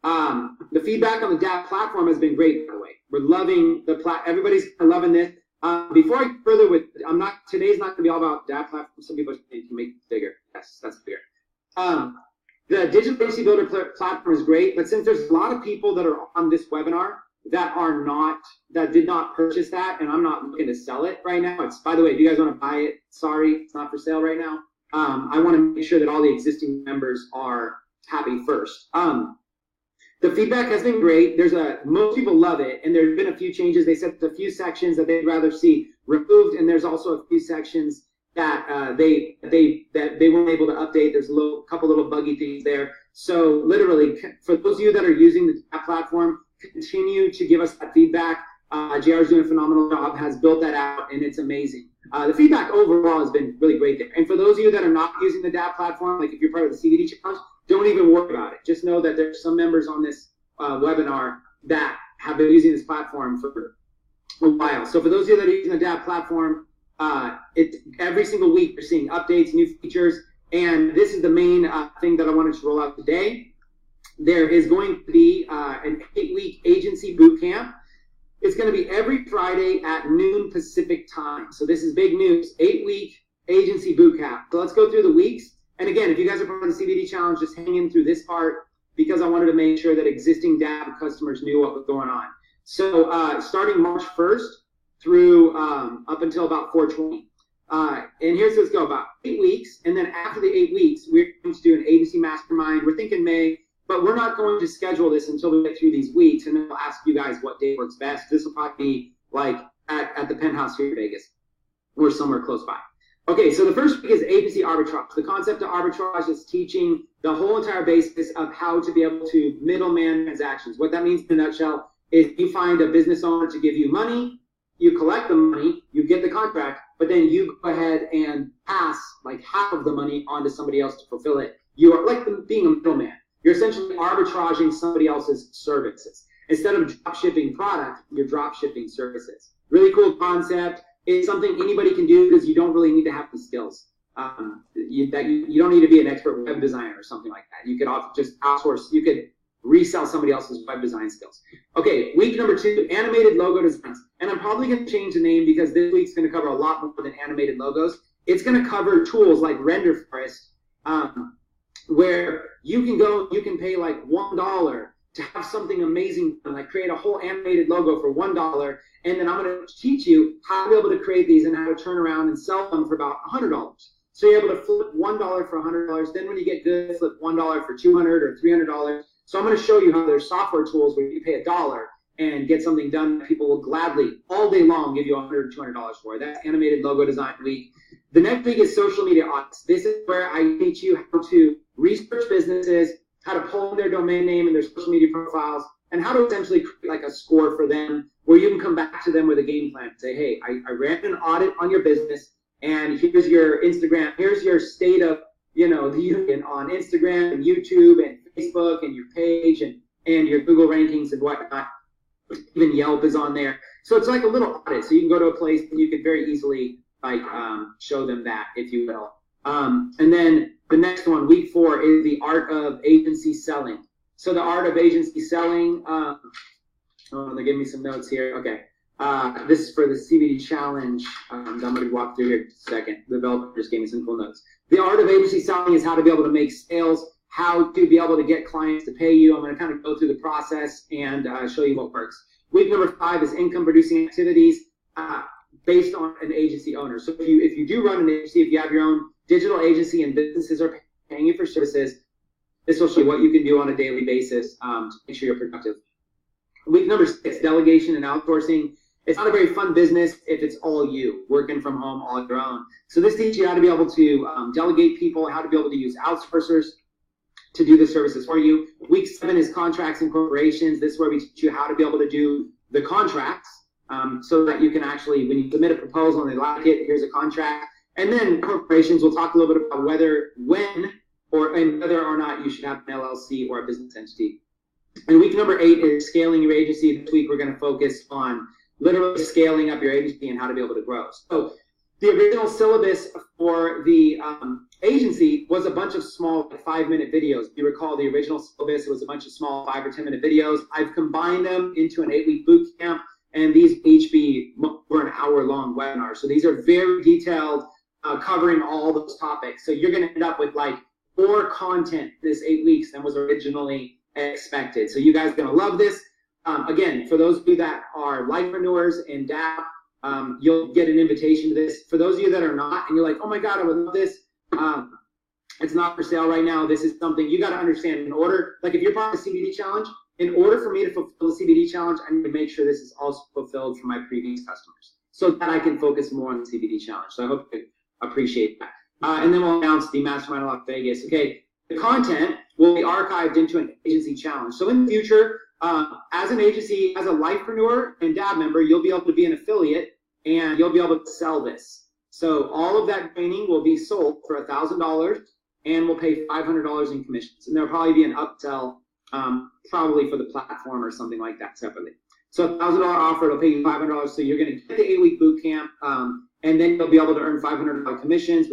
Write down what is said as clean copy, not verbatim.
The feedback on the DAP platform has been great, by the way. We're loving everybody's loving this. Before I further with, today's not gonna be all about DAP platform. Some people can make it bigger. Yes, that's bigger. The Digital Agency Builder platform is great, but since there's a lot of people that are on this webinar that did not purchase that, and I'm not looking to sell it right now. By the way, if you guys want to buy it, sorry, it's not for sale right now. I want to make sure that all the existing members are happy first. The feedback has been great. Most people love it, and there's been a few changes. They said a few sections that they'd rather see removed, and there's also a few sections that they weren't able to update. There's a couple little buggy things there. So literally, for those of you that are using the platform, continue to give us that feedback. JR is doing a phenomenal job, has built that out, and it's amazing. The feedback overall has been really great there. And for those of you that are not using the DAP platform, like if you're part of the CBD challenge, don't even worry about it. Just know that there's some members on this webinar that have been using this platform for a while. So for those of you that are using the DAP platform, every single week you're seeing updates, new features, and this is the main thing that I wanted to roll out today. There is going to be an 8-week agency boot camp. It's going to be every Friday at noon Pacific time. So this is big news, 8-week agency boot camp. So let's go through the weeks. And again, if you guys are part of the CBD challenge, just hang in through this part because I wanted to make sure that existing DAP customers knew what was going on. So starting March 1st through up until about 4/20. And here's let's go about 8 weeks. And then after the 8 weeks, we're going to do an agency mastermind. We're thinking May, but we're not going to schedule this until we get through these weeks. And then we'll ask you guys what day works best. This will probably be like at the Penthouse here in Vegas or somewhere close by. Okay, so the first week is agency arbitrage. The concept of arbitrage is teaching the whole entire basis of how to be able to middleman transactions. What that means in a nutshell is you find a business owner to give you money, you collect the money, you get the contract, but then you go ahead and pass like half of the money on to somebody else to fulfill it. You are like being a middleman. You're essentially arbitraging somebody else's services. Instead of drop shipping product, you're drop shipping services. Really cool concept. It's something anybody can do because you don't really need to have the skills. You don't need to be an expert web designer or something like that. You could just outsource. You could resell somebody else's web design skills. Okay, week number 2, animated logo designs. And I'm probably going to change the name because this week's going to cover a lot more than animated logos. It's going to cover tools like Render Forest, where you can pay like $1 to have something amazing, like create a whole animated logo for $1, and then I'm going to teach you how to be able to create these and how to turn around and sell them for about $100. So you're able to flip $1 for $100. Then when you get good, flip $1 for $200 or $300. So I'm going to show you how there's software tools where you pay $1 and get something done that people will gladly all day long give you $100 or $200 for. That's animated logo design week. The next week is social media audits. This is where I teach you how to research businesses, how to pull in their domain name and their social media profiles, and how to essentially create like a score for them where you can come back to them with a game plan. Say, hey, I ran an audit on your business, and here's your Instagram, here's your state of, the union on Instagram and YouTube and Facebook and your page and your Google rankings and whatnot. Even Yelp is on there. So it's like a little audit. So you can go to a place and you can very easily show them that, if you will. And then the next one, week 4, is the art of agency selling. So the art of agency selling, they're giving me some notes here. Okay. This is for the CBD challenge. I'm going to walk through here in just a second. The developer just gave me some cool notes. The art of agency selling is how to be able to make sales, how to be able to get clients to pay you. I'm going to kind of go through the process and show you what works. Week number 5 is income producing activities based on an agency owner. So if you do run an agency, if you have your own digital agency and businesses are paying you for services, this will show you what you can do on a daily basis to make sure you're productive. Week number 6, delegation and outsourcing. It's not a very fun business if it's all you, working from home all your own. So this teaches you how to be able to delegate people, how to be able to use outsourcers to do the services for you. Week 7 is contracts and corporations. This is where we teach you how to be able to do the contracts so that you can actually, when you submit a proposal and they like it, here's a contract. And then corporations, we'll talk a little bit about whether or not you should have an LLC or a business entity. And week number 8 is scaling your agency. This week we're going to focus on literally scaling up your agency and how to be able to grow. So the original syllabus for the agency was a bunch of small 5-minute videos. If you recall the original syllabus, it was a bunch of small 5 or 10-minute videos. I've combined them into an 8-week boot camp, and these each be for an hour-long webinar. So these are very detailed, covering all those topics. So you're going to end up with like more content this 8 weeks than was originally expected. So you guys are going to love this. Again, for those of you that are lifepreneurs and DAP, you'll get an invitation to this. For those of you that are not, and you're like, oh my God, I would love this. It's not for sale right now. This is something you got to understand. In order, like if you're part of the CBD challenge, in order for me to fulfill the CBD challenge, I need to make sure this is also fulfilled for my previous customers so that I can focus more on the CBD challenge. So I hope you appreciate that. And then we'll announce the Mastermind Las Vegas. Okay, the content will be archived into an agency challenge. So in the future, as an agency, as a lifepreneur and DAB member, you'll be able to be an affiliate and you'll be able to sell this. So all of that training will be sold for $1,000 and we'll pay $500 in commissions. And there'll probably be an upsell, probably for the platform or something like that separately. So $1,000 offer, it'll pay you $500. So you're going to get the 8-week boot camp, and then you'll be able to earn $500 commissions.